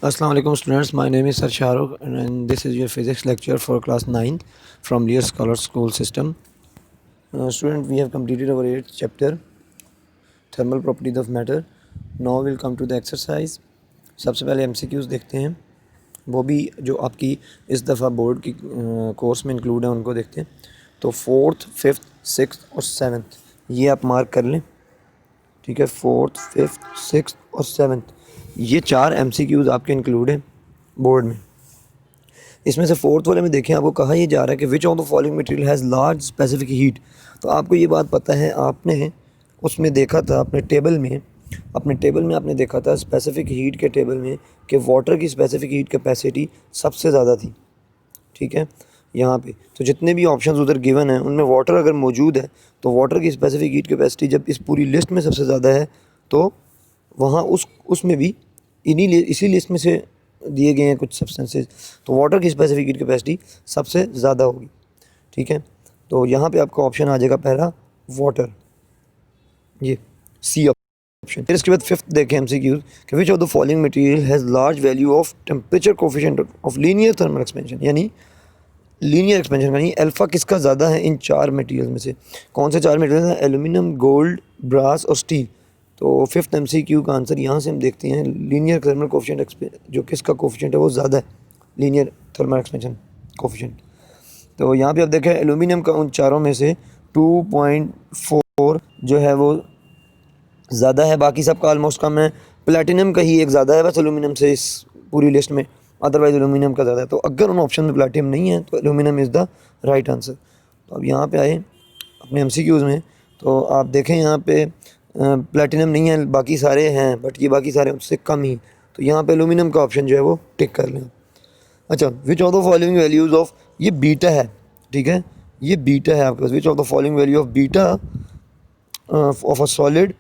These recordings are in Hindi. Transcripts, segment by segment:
Assalamu alaikum students, my name is Sir Shahrukh and this is your physics lecture for class 9 from Lear Scholar School System. Student, we have completed our 8th chapter, thermal properties of matter. Now we'll come to the exercise. सबसे पहले MCQs देखते हैं, वो भी जो आपकी इस दफ़ा बोर्ड की कोर्स में इंक्लूड है उनको देखते हैं। तो 4th, 5th, 6th और 7th ये आप मार्क कर लें, ठीक है। 4th, 5th, 6th और 7th ये 4 MCQs आपके इंक्लूड हैं बोर्ड में। इसमें से 4th वाले में देखें, आपको कहा यह जा रहा है कि विच of the following material has large specific heat. तो आपको ये बात पता है, आपने उसमें देखा था अपने टेबल में आपने देखा था स्पेसिफिक हीट के टेबल में कि वाटर की स्पेसिफिक हीट कैपेसिटी सबसे ज़्यादा थी, ठीक है। यहाँ पे तो जितने भी ऑप्शंस उधर गिवन हैं उनमें वाटर अगर मौजूद है तो वाटर की स्पेसिफिक हीट कैपेसिटी जब इस पूरी लिस्ट में सबसे ज़्यादा है तो वहाँ उसमें भी इसी लिस्ट में से दिए गए हैं कुछ सब्सटेंसेस, तो वाटर की स्पेसिफिक हीट कैपेसिटी सबसे ज़्यादा होगी, ठीक है। तो यहाँ पे आपका ऑप्शन आ जाएगा पहला वाटर, ये सी ऑप्शन। फिर इसके बाद 5th देखें MCQs कि विच of the following material has large value of temperature coefficient of linear thermal expansion, यानी लीनियर एक्सपेंशन यानी अल्फ़ा किसका ज़्यादा है इन 4 मटेरियल में से। कौन से 4 मटेरियल हैं? एल्यूमिनियम, गोल्ड, ब्रास और स्टील। तो 5th MCQ का आंसर यहाँ से हम देखते हैं, लीनियर थर्मल कोफिशिएंट जो किसका कोफिशिएंट है वो ज़्यादा है, लीनियर थर्मल एक्सपेंशन कोफिशिएंट। तो यहाँ पे आप देखें एल्यूमिनियम का उन चारों में से 2.4 जो है वो ज़्यादा है, बाकी सब का ऑलमोस्ट कम है। प्लैटिनम का ही एक ज़्यादा है बस एल्यूमिनियम से इस पूरी लिस्ट में, अदरवाइज़ एल्यूमिनियम का ज़्यादा है। तो अगर उन ऑप्शन में प्लैटिनम नहीं है तो aluminium is the right answer. तो अब यहाँ पे आए अपने MCQs में, तो आप देखें यहाँ पे प्लैटिनम नहीं है, बाकी सारे हैं, बट ये बाकी सारे उससे कम ही, तो यहाँ पे एल्यूमिनियम का ऑप्शन जो है वो टिक कर लें। अच्छा, which of the following values of, ये बीटा है, ठीक है, ये बीटा है आपके पास। Which of the following value of beta of a solid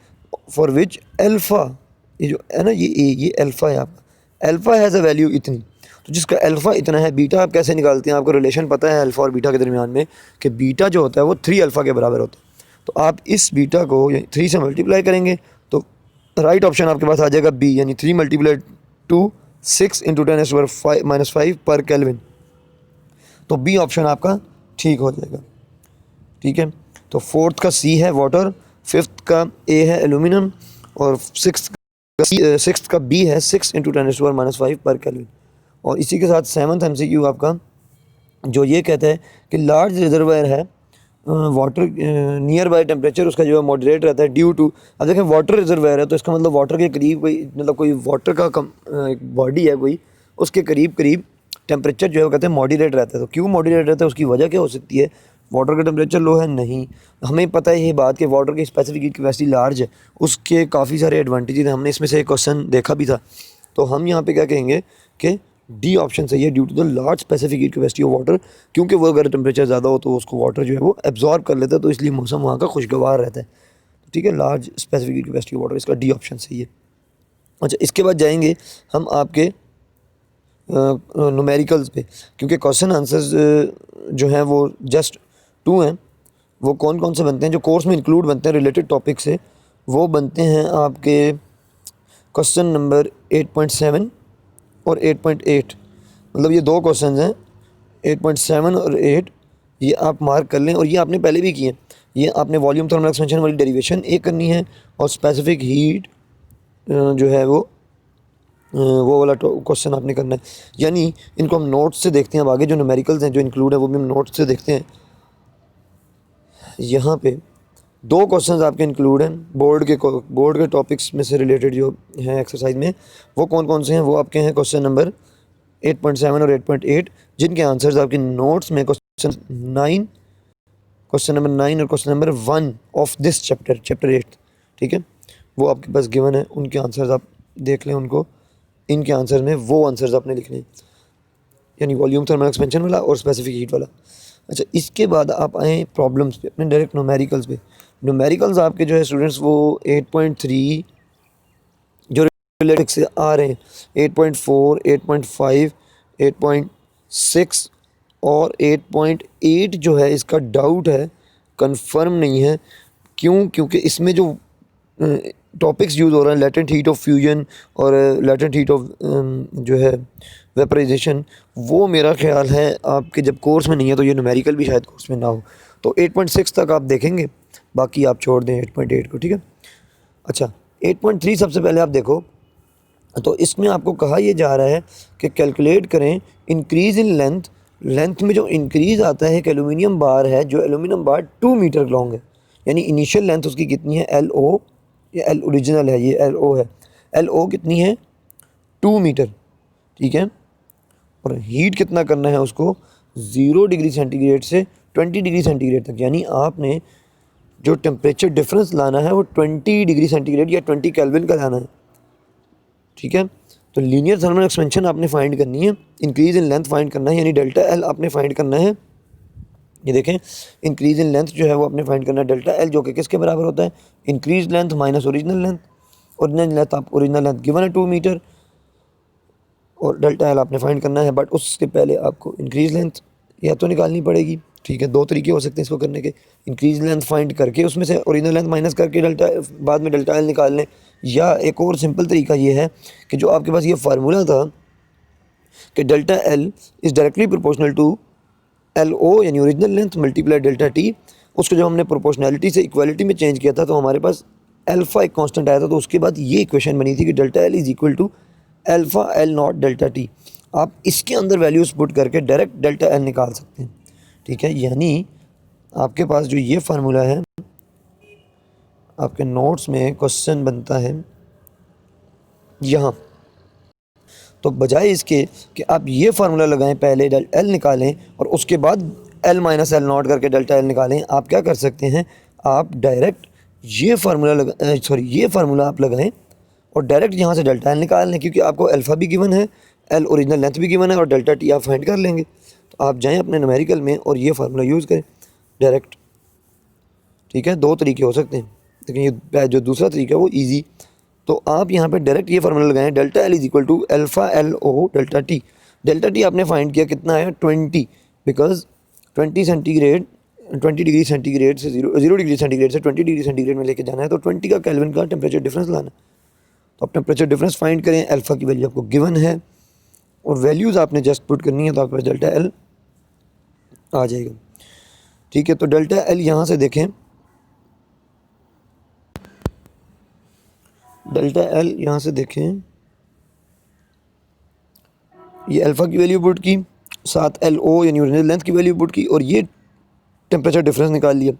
for which alpha, ये जो है ना ये अल्फ़ा है आपका, अल्फ़ा हैज़ अ वैल्यू इतनी, तो जिसका अल्फ़ा इतना है, बीटा आप कैसे निकालते हैं? आपको रिलेशन पता है अल्फ़ा और बीटा के दरमियान में कि बीटा जो होता है वो 3 अल्फ़ा के बराबर होता है। तो आप इस बीटा को 3 से मल्टीप्लाई करेंगे तो राइट ऑप्शन आपके पास आ जाएगा बी, यानी 3 मल्टीप्लाई 2 6 इंटू 10⁻⁻5 पर केल्विन। तो बी ऑप्शन आपका ठीक हो जाएगा, ठीक है। तो 4th का सी है वाटर, 5th का ए है एल्यूमिनियम और 6th का बी है 6 इंटू 10⁻⁻5 पर केल्विन। और इसी के साथ 7th MCQ आपका जो ये कहता है कि लार्ज रिजर्वायर है वाटर नियर बाय टेम्परेचर उसका जो है मॉडरेट रहता है ड्यू टू। अब देखें वाटर रिजर्वायर है तो इसका मतलब वाटर के करीब कोई, मतलब कोई वाटर का एक बॉडी है कोई, उसके करीब करीब टेम्परेचर जो है वो कहते हैं मॉडरेट रहता है। तो क्यों मॉडरेट रहता है, उसकी वजह क्या हो सकती है? वाटर का टेम्परेचर लो है? नहीं, हमें पता है ये बात कि वाटर की स्पेसिफिक हीट कैपेसिटी लार्ज है, उसके काफ़ी सारे एडवांटेजेस हैं, हमने इसमें से एक क्वेश्चन देखा भी था। तो हम यहाँ पे क्या कहेंगे कि डी ऑप्शन सही है, due to the large specific heat capacity of water, क्योंकि वो अगर टेम्परेचर ज़्यादा हो तो उसको वाटर जो है वो एब्जॉर्ब कर लेता है, तो इसलिए मौसम वहाँ का खुशगवार रहता है, ठीक है। Large specific heat capacity of water, इसका डी ऑप्शन सही है। अच्छा, इसके बाद जाएंगे हम आपके न्यूमेरिकल्स पे, क्योंकि क्वेश्चन आंसर्स जो हैं वो जस्ट 2 हैं। वो कौन कौन से बनते हैं जो कोर्स में इंक्लूड बनते हैं रिलेटेड टॉपिक से? वो बनते हैं आपके क्वेश्चन नंबर 8.7 और 8.8, मतलब ये 2 क्वेश्चन हैं 8.7 और 8, ये आप मार्क कर लें। और ये आपने पहले भी किए, ये आपने वॉल्यूम थर्मल एक्सपेंशन वाली डेरिवेशन एक करनी है और स्पेसिफिक हीट जो है वो वाला क्वेश्चन आपने करना है। यानी इनको हम नोट्स से देखते हैं। अब आगे जो न्यूमेरिकल्स हैं जो इंक्लूड है वो भी हम नोट्स से देखते हैं। यहाँ पे 2 क्वेश्चंस आपके इंक्लूड हैं बोर्ड के टॉपिक्स में से रिलेटेड जो हैं एक्सरसाइज में, वो कौन कौन से हैं? वो आपके हैं क्वेश्चन नंबर 8.7 और 8.8, जिनके आंसर्स आपके नोट्स में क्वेश्चन नंबर 9 और question number 1 of this chapter 8, ठीक है, वो आपके पास गिवन है। उनके आंसर्स आप देख लें उनको, इनके आंसर में वो आंसर्स आपने लिखने हैं, यानी वॉल्यूम थर्मल एक्सपेंशन वाला और स्पेसिफिक हीट वाला। अच्छा, इसके बाद आप आए प्रॉब्लम्स पे, अपने डायरेक्ट न्यूमेरिकल्स पे। न्यूमेरिकल्स आपके जो है स्टूडेंट्स वो 8.3 जो रिलेटेड से आ रहे हैं, 8.4, 8.5, 8.6 और 8.8 जो है इसका डाउट है, कंफर्म नहीं है। क्यों? क्योंकि इसमें जो टॉपिक्स यूज़ हो रहे हैं, लेटेंट हीट ऑफ फ्यूजन और लेटेंट हीट ऑफ जो है वेपराइजेशन, वो मेरा ख्याल है आपके जब कोर्स में नहीं है तो ये न्यूमेरिकल भी शायद कोर्स में ना हो। तो 8.6 तक आप देखेंगे, बाकी आप छोड़ दें 8.8 को, ठीक है। अच्छा, 8.3 सबसे पहले आप देखो, तो इसमें आपको कहा यह जा रहा है कि कैलकुलेट करें इंक्रीज़ इन लेंथ। लेंथ में जो इंक्रीज़ आता है, एक एलुमिनियम बार है, जो एलुमिनियम बार 2 मीटर लॉन्ग है, यानी इनिशियल लेंथ उसकी कितनी है, एल ओ, ये एल ओरिजिनल है, ये एल ओ है, एल ओ कितनी है 2 मीटर, ठीक है। और हीट कितना करना है उसको, 0 डिग्री सेंटीग्रेड से 20 डिग्री सेंटीग्रेड तक, यानी आपने जो टेम्परेचर डिफरेंस लाना है वो 20 डिग्री सेंटीग्रेड या 20 केल्विन का लाना है, ठीक है। तो लीनियर थर्मल एक्सपेंशन आपने फाइंड करनी है, इंक्रीज़ इन लेंथ फाइंड करना है, यानी डेल्टा एल आपने फाइंड करना है। ये देखें, इंक्रीज़ इन लेंथ जो है वो आपने फाइंड करना है डेल्टा एल, जो कि किसके बराबर होता है, increase length minus original length. Original length, आप ओरिजिनल लेंथ गिवन है 2 मीटर और डेल्टा एल आपने फाइंड करना है, बट उसके पहले आपको इंक्रीज लेंथ या तो निकालनी पड़ेगी, ठीक है। दो तरीके हो सकते हैं इसको करने के, इंक्रीज लेंथ फाइंड करके उसमें से ओरिजिनल लेंथ माइनस करके डेल्टा बाद में डेल्टा एल निकाल लें, या एक और सिंपल तरीका ये है कि जो आपके पास ये फार्मूला था कि delta L is directly proportional to L O यानी original length multiply delta T, उसको जब हमने प्रोपोर्शनैलिटी से इक्वालिटी में चेंज किया था तो हमारे पास अल्फ़ा एक कांस्टेंट आया था, तो उसके बाद ये इक्वेशन बनी थी कि delta L is equal to alpha L not delta T. आप इसके अंदर वैल्यूज़ पुट करके डायरेक्ट डेल्टा एल निकाल सकते हैं, ठीक है। यानी आपके पास जो ये फार्मूला है, आपके नोट्स में क्वेश्चन बनता है यहाँ, तो बजाय इसके कि आप ये फार्मूला लगाएं, पहले डेल्टा एल निकालें और उसके बाद एल माइनस एल नॉट करके डेल्टा एल निकालें, आप क्या कर सकते हैं, आप डायरेक्ट ये फार्मूला आप लगाएं और डायरेक्ट यहाँ से डेल्टा एल निकाल लें, क्योंकि आपको अल्फ़ा भी गिवन है, एल ओरिजिनल लेंथ भी गिवन है और डेल्टा टी आप फाइंड कर लेंगे। तो आप जाएँ अपने न्यूमेरिकल में और ये फार्मूला यूज़ करें डायरेक्ट, ठीक है। दो तरीके हो सकते हैं, लेकिन ये जो दूसरा तरीका है वो ईजी। तो आप यहाँ पे डायरेक्ट ये फार्मूला लगाएं, delta L is equal to alpha L O delta T. Delta T आपने फाइंड किया कितना है 20, बिकॉज 20 डिग्री सेंटीग्रेड से 0 डिग्री सेंटीग्रेड से 20 डिग्री सेंटीग्रेड में लेके जाना है, तो 20 का केल्विन का टेम्परेचर डिफरेंस लाना है। तो आप टेम्परेचर डिफरेंस फाइंड करें, अल्फ़ा की वैल्यू आपको गिवन है और वैल्यूज़ आपने जस्ट पुट करनी है, तो आपके पास डेल्टा एल आ जाएगा, ठीक है। तो डेल्टा एल यहाँ से देखें, डेल्टा एल यहाँ से देखें, ये अल्फ़ा की वैल्यू पुट की, साथ एल ओ यानी ओरिजिनल लेंथ की वैल्यू पुट की और ये टेम्परेचर डिफरेंस निकाल लिया।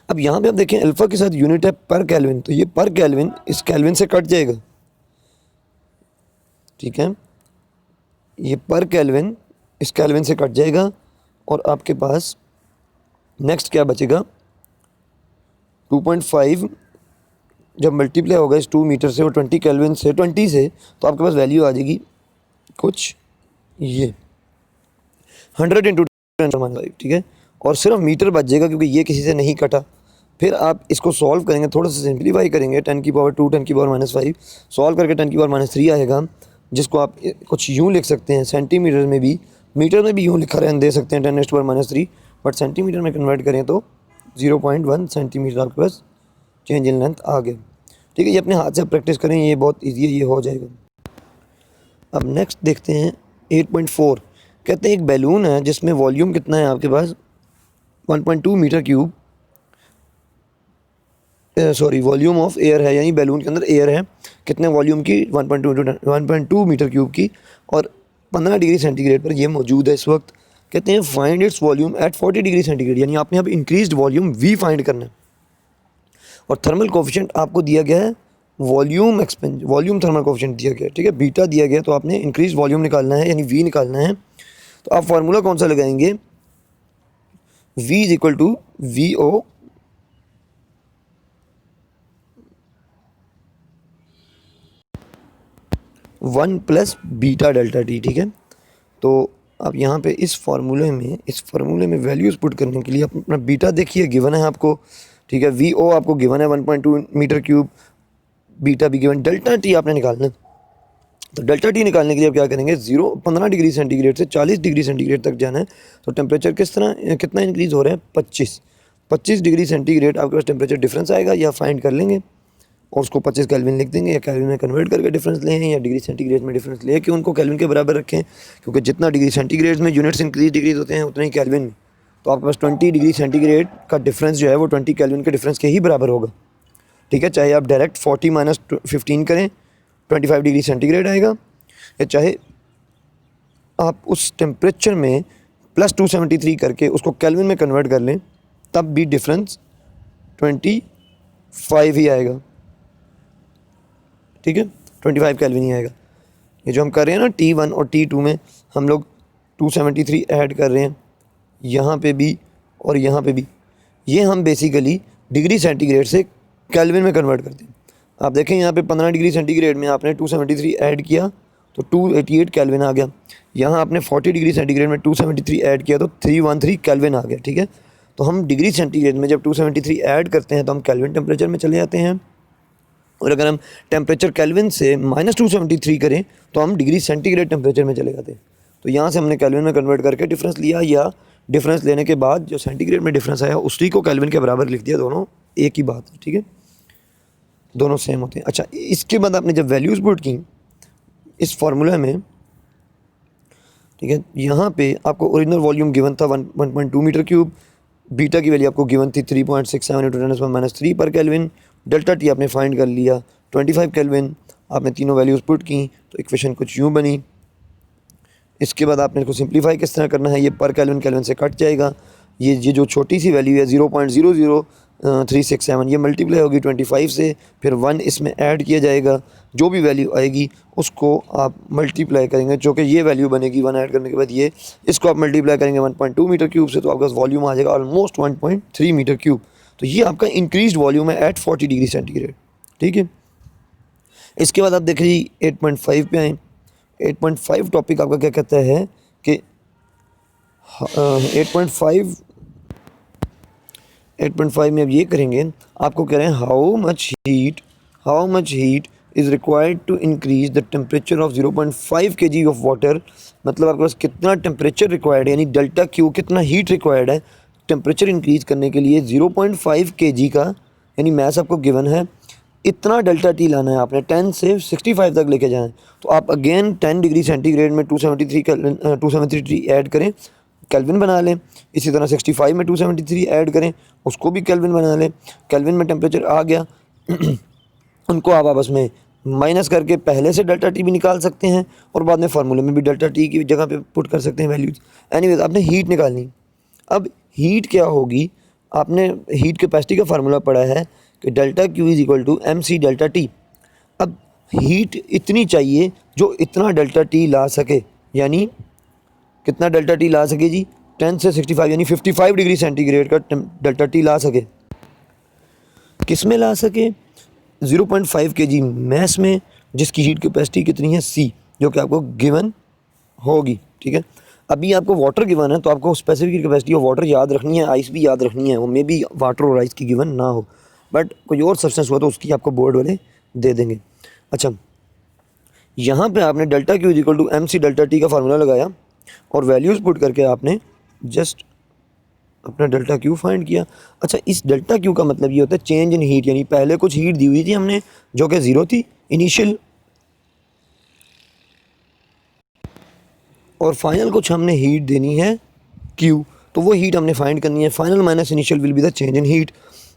अब यहाँ पे आप देखें अल्फ़ा के साथ यूनिट है पर केल्विन, तो ये पर केल्विन इस केल्विन से कट जाएगा, ठीक है। ये पर केल्विन इस केल्विन से कट जाएगा और आपके पास नेक्स्ट क्या बचेगा, 2.5 जब मल्टीप्लाई होगा इस 2 मीटर से और 20 केल्विन से 20 से, तो आपके पास वैल्यू आ जाएगी कुछ ये 100 इंटू 10⁻⁵, ठीक है। और सिर्फ मीटर बच जाएगा क्योंकि ये किसी से नहीं कटा। फिर आप इसको सॉल्व करेंगे, थोड़ा सा सिंप्लीफाई करेंगे, 10 की पावर 2 10 की पावर -5 सॉल्व करके 10 की पावर -3 आएगा, जिसको आप कुछ यूँ लिख सकते हैं, सेंटीमीटर में भी, मीटर में भी यूँ लिखा रहने दे सकते हैं 10 की पावर -3, बट सेंटीमीटर में कन्वर्ट करें तो 0.1 सेंटीमीटर आपके पास चेंज इन लेंथ आ गया, ठीक है। ये अपने हाथ से प्रैक्टिस करें, ये बहुत ईजी है, ये हो जाएगा। अब नेक्स्ट देखते हैं 8.4, कहते हैं एक बैलून है जिसमें वॉल्यूम कितना है आपके पास 1.2 metre cube, sorry volume of air है, यानी बैलून के अंदर एयर है, कितने वॉल्यूम की 1.2 मीटर क्यूब की, और 15 डिग्री सेंटीग्रेड पर ये मौजूद है इस वक्त। कहते हैं find its volume at 40 degree centigrade, यानी आपने अब इंक्रीज्ड वॉल्यूम वी फाइंड करना है और थर्मल कोफिशिएंट आपको दिया गया है वॉल्यूम थर्मल कोफिशिएंट दिया गया है, ठीक है, बीटा दिया गया, तो आपने इंक्रीज वॉल्यूम निकालना है यानी वी निकालना है। तो आप फार्मूला कौन सा लगाएंगे, v is equal to V O one plus beta delta T, ठीक है। तो आप यहाँ पे इस फार्मूले में वैल्यूज़ पुट करने के लिए अपना बीटा देखिए गिवन है आपको, ठीक है, वी ओ आपको गिवन है 1.2 मीटर क्यूब, बीटा भी गिवन, डेल्टा टी आपने निकालना है। तो डेल्टा टी निकालने के लिए आप क्या करेंगे, 15 डिग्री सेंटीग्रेड से 40 डिग्री सेंटीग्रेड तक जाना है। तो टेम्परेचर कितना इंक्रीज़ हो रहा है, 25 डिग्री सेंटीग्रेड आपके पास टेम्परेचर डिफरेंस आएगा, या फाइंड कर लेंगे और उसको 25 केल्विन लिख देंगे, या केल्विन में कन्वर्ट करके डिफरेंस लें, या डिग्री सेंटीग्रेड में डिफरेंस लेके उनको केल्विन के बराबर रखें, क्योंकि जितना डिग्री सेंटीग्रेड में यूनिट्स इंक्रीज डिग्रीज होते हैं उतना ही केल्विन में। तो आपके पास 20 डिग्री सेंटीग्रेड का डिफरेंस जो है वो 20 केल्विन के डिफरेंस के ही बराबर होगा, ठीक है। चाहे आप डायरेक्ट 40 माइनस 15 करें 25 डिग्री सेंटीग्रेड आएगा, या चाहे आप उस टेम्परेचर में प्लस 273 करके उसको केल्विन में कन्वर्ट कर लें, तब भी डिफरेंस 25 ही आएगा, ठीक है, 25 केल्विन ही आएगा। ये जो हम कर रहे हैं ना T1 और T2 में हम लोग 273 ऐड कर रहे हैं, यहाँ पे भी और यहाँ पे भी, ये हम बेसिकली डिग्री सेंटीग्रेड से केल्विन में कन्वर्ट करते हैं। आप देखें यहाँ पे 15 डिग्री सेंटीग्रेड में आपने 273 ऐड किया तो 288 केल्विन आ गया। यहाँ आपने 40 डिग्री सेंटीग्रेड में 273 ऐड किया तो 313 केल्विन आ गया, ठीक है। तो हम डिग्री सेंटीग्रेड में जब 273 ऐड करते हैं तो हम केल्विन टेम्परेचर में चले जाते हैं, और अगर हम टेम्परेचर केल्विन से -273 करें तो हम डिग्री सेंटीग्रेड टेम्परेचर में चले जाते हैं। तो यहाँ से हमने केल्विन में कन्वर्ट करके डिफरेंस लिया, या डिफरेंस लेने के बाद जो सेंटीग्रेड में डिफरेंस आया उसी को केल्विन के बराबर लिख दिया। दोनों एक ही बात है, ठीक है, दोनों सेम होते हैं। अच्छा, इसके बाद आपने जब वैल्यूज़ पुट की इस फार्मूला में, ठीक है, यहाँ पे आपको ओरिजिनल वॉल्यूम गिवन था 1.2 मीटर क्यूब, बीटा की वैल्यू आपको गिवन थी 3.67 × 10⁻³ पर केल्विन, डेल्टा टी आपने फाइंड कर लिया 25 केल्विन, आपने तीनों वैल्यूज़ पुट की तो इक्वेशन कुछ यूँ बनी। इसके बाद आपने इसको सिंप्लीफाई किस तरह करना है, ये पर केल्विन केल्विन से कट जाएगा, ये जो छोटी सी वैल्यू है 0.00367 ये मल्टीप्लाई होगी 25 से, फिर 1 इसमें ऐड किया जाएगा, जो भी वैल्यू आएगी उसको आप मल्टीप्लाई करेंगे, जो कि ये वैल्यू बनेगी 1 ऐड करने के बाद, ये इसको आप मल्टीप्लाई करेंगे 1.2 मीटर क्यूब से, तो आपका वॉल्यूम आ जाएगा ऑलमोस्ट 1.3 मीटर क्यूब। तो ये आपका इंक्रीज वॉल्यूम है एट 40 डिग्री सेंटीग्रेड, ठीक है। इसके बाद आप देखिए 8.5 पे आए। 8.5 टॉपिक आपका क्या कहता है कि 8.5 में अब ये करेंगे, आपको कह रहे हैं how much heat is required to increase the temperature of 0.5 kg of water. मतलब आपके पास कितना टेम्परेचर रिक्वायर्ड है, यानी डेल्टा क्यू कितना हीट रिक्वायर्ड है टेम्परेचर इंक्रीज करने के लिए 0.5 kg का, यानी मैथ आपको गिवन है, इतना डेल्टा टी लाना है आपने, 10 से 65 तक लेके जाएं। तो आप अगेन 10 डिग्री सेंटीग्रेड में 273 ऐड करें, केल्विन बना लें। इसी तरह 65 में 273 ऐड करें, उसको भी केल्विन बना लें। केल्विन में टेम्परेचर आ गया उनको आप आपस में माइनस करके पहले से डेल्टा टी भी निकाल सकते हैं, और बाद में फार्मूले में भी डेल्टा टी की जगह पे पुट कर सकते हैं वैल्यूज़। एनीवेज आपने हीट निकालनी। अब हीट क्या होगी, आपने हीट कैपेसिटी का फार्मूला पढ़ा है कि delta Q is equal to MC delta T. अब हीट इतनी चाहिए जो इतना डेल्टा टी ला सके, यानी कितना डेल्टा टी ला सके जी, 10 से 65 यानी 55 डिग्री सेंटीग्रेड का डेल्टा टी ला सके। किस में ला सके, 0.5 kg मैस में, जिसकी हीट कैपेसिटी कितनी है C, जो कि आपको गिवन होगी, ठीक है। अभी आपको वाटर गिवन है तो आपको specific heat capacity of water याद रखनी है, आइस भी याद रखनी है, वो मे भी वाटर और आइस की गिवन ना हो, बट कोई और सब्सटेंस हुआ तो उसकी आपको बोर्ड वाले दे देंगे। अच्छा, यहाँ पे आपने delta Q equal to MC delta T का फार्मूला लगाया और वैल्यूज़ पुट करके आपने जस्ट अपना डेल्टा क्यू फाइंड किया। अच्छा, इस डेल्टा क्यू का मतलब ये होता है चेंज इन हीट, यानी पहले कुछ हीट दी हुई थी हमने जो कि 0 थी इनिशियल, और फाइनल कुछ हमने हीट देनी है Q, तो वो हीट हमने फाइंड करनी है। Final minus initial will be the change in heat.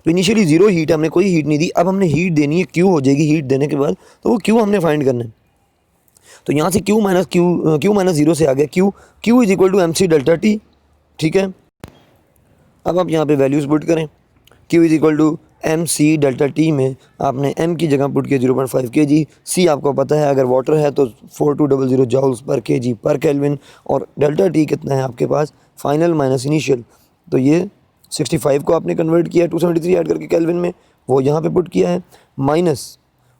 तो इनिशियली 0 हीट, हमने कोई हीट नहीं दी, अब हमने हीट देनी है Q हो जाएगी हीट देने के बाद, तो वो Q हमने फाइंड करना है। तो यहाँ से Q माइनस 0 से आ गया Q is equal to MC delta T, ठीक है। अब आप यहाँ पे वैल्यूज़ पुट करें, Q is equal to MC delta T में आपने M की जगह पुट किया 0.5 kg, C आपको पता है अगर वाटर है तो 4200 जॉल्स पर kg पर केल्विन, और डेल्टा टी कितना है आपके पास फाइनल माइनस इनिशियल, तो ये 65 को आपने कन्वर्ट किया 273 ऐड करके केल्विन में, वो यहाँ पे पुट किया है, माइनस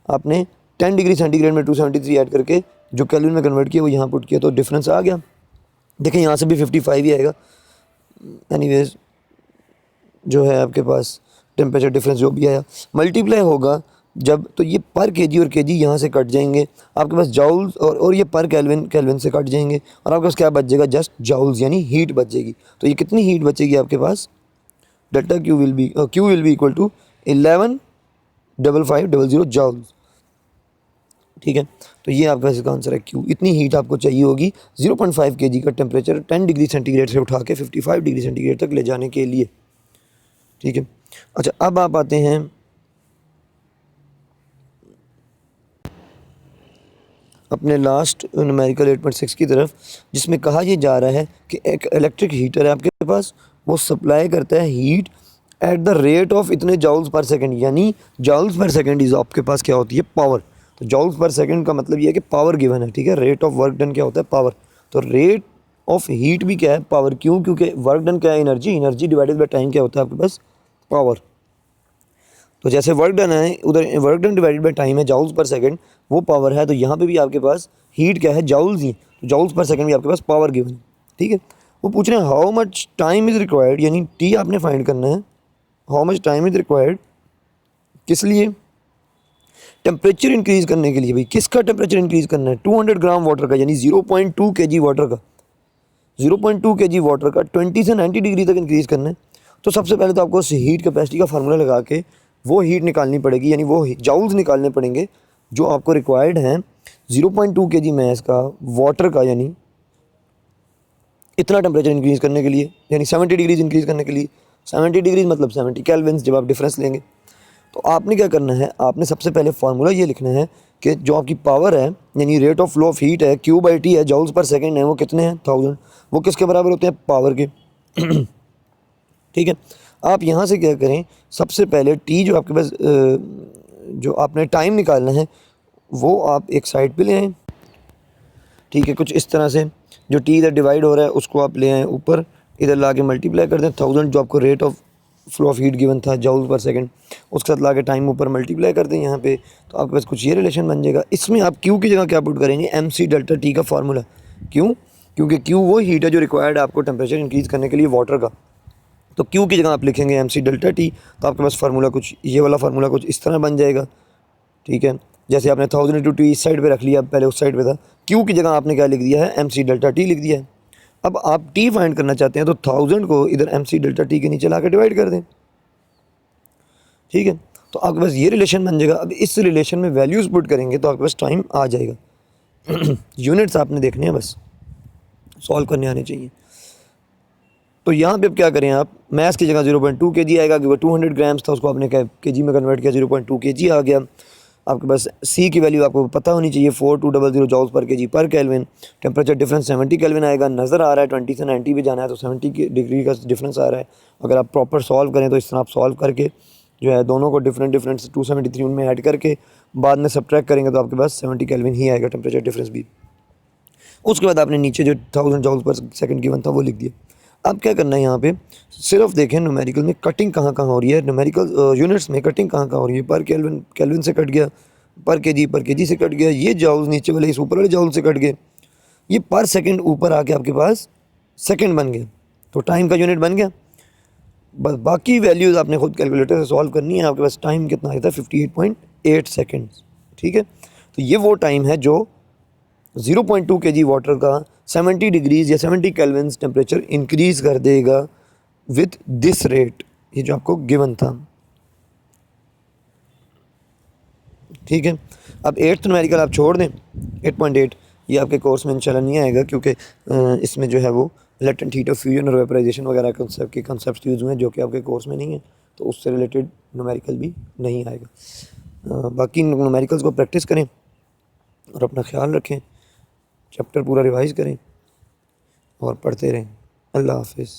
आपने 10 डिग्री सेंटीग्रेड में 273 ऐड करके जो केल्विन में कन्वर्ट किया वो यहाँ पुट किया, तो डिफरेंस आ गया। देखें यहाँ से भी 55 ही आएगा। एनीवेज जो है आपके पास टेम्परेचर डिफरेंस जो भी आया मल्टीप्लाई होगा जब, तो ये पर केजी और केजी यहाँ से कट जाएंगे, आपके पास जाउल्स और ये पर केल्विन से कट जाएंगे, और आपके पास क्या बच जाएगा, जस्ट जाउल्स, यानी हीट बच जाएगी। तो ये कितनी हीट बचेगी आपके पास, delta Q will be equal to 11 5500 joules. ठीक है, तो ये आपका इसका आंसर है क्यू। इतनी हीट आपको चाहिए होगी 0.5 kg का टेम्परेचर 10 डिग्री सेंटीग्रेड से उठा के 55 डिग्री सेंटीग्रेड तक ले जाने के लिए। ठीक है, अच्छा अब आप आते हैं अपने लास्ट न्यूमेरिकल 8.6 की तरफ, जिसमें कहा यह जा रहा है कि एक इलेक्ट्रिक हीटर है आपके पास, वो सप्लाई करता है heat at the rate of इतने जॉल्स पर सेकंड, यानी जॉल्स पर सेकंड इज आपके पास क्या होती है, पावर। तो जॉल्स पर सेकंड का मतलब ये है कि पावर गिवन है। ठीक है, रेट ऑफ वर्क डन क्या होता है, पावर। तो रेट ऑफ हीट भी क्या है, पावर। क्यों? क्योंकि वर्क डन क्या है, energy, energy divided by time क्या होता है आपके पास, पावर। तो जैसे वर्क डन है, उधर work done divided by time है, जाउल्स पर सेकंड, वो पावर है। तो यहाँ पे भी आपके पास हीट क्या है, जाउल्स ही, तो जाउल्स पर सेकंड भी आपके पास पावर गिवन है। ठीक है, वो पूछ रहे हैं how much time is required, यानी टी आपने फाइंड करना है, how much time is required, किस लिए, टेम्परेचर इंक्रीज़ करने के लिए। भाई किसका टेम्परेचर इंक्रीज़ करना है, 200 ग्राम वाटर का, यानी 0.2 kg वाटर का, 0.2 kg वाटर का 20 से 90 डिग्री तक इंक्रीज़ करना है। तो सबसे पहले तो आपको हीट कैपेसिटी का फार्मूला लगा के वो हीट निकालनी पड़ेगी, यानी वो जाउल्स निकालने पड़ेंगे जो आपको रिक्वायर्ड हैं 0.2 kg मैस का वाटर का, यानी इतना टेम्परेचर इंक्रीज़ करने के लिए, यानी 70 डिग्रीज इंक्रीज़ करने के लिए। 70 डिग्रीज मतलब 70 केल्विन जब आप डिफरेंस लेंगे। तो आपने क्या करना है, आपने सबसे पहले फार्मूला ये लिखना है कि जो आपकी पावर है, यानी rate of flow of heat है, क्यू बाई टी है, जॉल्स पर सेकंड है, वो कितने हैं, 1000। वो किसके बराबर होते हैं, पावर के। ठीक है, आप यहाँ से क्या करें, सबसे पहले टी जो आपके पास जो आपने टाइम निकालना है वो आप एक साइड पे ले आएँ। ठीक है, कुछ इस तरह से जो टी इधर डिवाइड हो रहा है उसको आप ले आएँ ऊपर, इधर ला के मल्टीप्लाई कर दें 1000 जो आपको rate of flow of heat given था जॉल्स पर सेकंड, उसके साथ ला के टाइम ऊपर मल्टीप्लाई कर दें यहाँ पे, तो आपके पास कुछ ये रिलेशन बन जाएगा। इसमें आप क्यू की जगह क्या पुट करेंगे, एम सी डेल्टा टी का फार्मूला। क्यों? क्योंकि क्यू वो हीट है जो रिक्वायर्ड है आपको टेम्परेचर इंक्रीज़ करने के लिए वाटर का। तो क्यू की जगह आप लिखेंगे एम सी डेल्टा टी, तो आपके पास फार्मूला कुछ ये वाला फार्मूला कुछ इस तरह बन जाएगा। ठीक है, जैसे आपने 1000 इंटू टी इस साइड पे रख लिया, पहले उस साइड पे था, क्यू की जगह आपने क्या लिख दिया है, एम सी डेल्टा टी लिख दिया है। अब आप टी फाइंड करना चाहते हैं तो 1000 को इधर एम सी डेल्टा टी के नीचे ला के डिवाइड कर दें। ठीक है, तो आपके पास ये रिलेशन बन जाएगा। अब इस रिलेशन में वैल्यूज़ पुट करेंगे तो आपके पास टाइम आ जाएगा। यूनिट्स आपने देखने हैं, बस सॉल्व करने आने चाहिए। तो यहाँ पे अब क्या करें, आप मैथ्स की जगह 0.2 kg आएगा, क्योंकि 200 ग्राम्स था, उसको आपने केजी में कन्वर्ट किया, 0.2 kg आ गया। आपके पास सी की वैल्यू आपको पता होनी चाहिए, 4200 जॉल्स पर केजी पर केल्विन। टेम्परेचर डिफरेंस 70 केल्विन आएगा, नज़र आ रहा है 20 से 90 पे जाना है, तो 70 डिग्री का डिफरेंस आ रहा है। अगर आप प्रॉपर सॉल्व करें तो इस तरह आप सॉल्व करके जो है दोनों को डिफरेंट 273 उनमें ऐड करके बाद में सब्ट्रैक्ट करेंगे तो आपके पास 70 केल्विन ही आएगा टेम्परेचर डिफरेंस भी। उसके बाद आपने नीचे जो 1000 जॉल्स पर सेकंड गिवन था वो लिख दिया। अब क्या करना है, यहाँ पे सिर्फ देखें न्यूमेरिकल में कटिंग कहाँ कहाँ हो रही है, न्यूमेरिकल यूनिट्स में कटिंग कहाँ कहाँ हो रही है। पर केल्विन, केल्विन से कट गया, पर केजी से कट गया, ये जॉल्स नीचे वाले इस ऊपर वाले जॉल से कट गए, ये पर सेकंड ऊपर आके आपके पास सेकंड बन गया, तो टाइम का यूनिट बन गया। बस बाकी वैल्यूज़ आपने खुद कैलकुलेटर से सॉल्व करनी है। आपके पास टाइम कितना आया था, 58.8 सेकेंड्स। ठीक है, तो ये वो टाइम है जो 0.2 kg वाटर का 70 डिग्रीज या 70 केल्विन टेम्परेचर इंक्रीज़ कर देगा विथ दिस रेट, ये जो आपको गिवन था। ठीक है, अब 8th न्यूमेरिकल आप छोड़ दें, 8.8 ये आपके कोर्स में इंशाल्लाह नहीं आएगा, क्योंकि इसमें जो है वो लेटेंट हीट ऑफ फ्यूजन और वेपराइजेशन वगैरह कंसेप्ट यूज़ हुए हैं जो कि आपके कोर्स में नहीं है, तो उससे रिलेटेड न्यूमेरिकल भी नहीं आएगा। बाकी न्यूमेरिकल्स को प्रैक्टिस करें और अपना ख्याल रखें, चैप्टर पूरा रिवाइज़ करें और पढ़ते रहें। अल्लाह हाफिज़।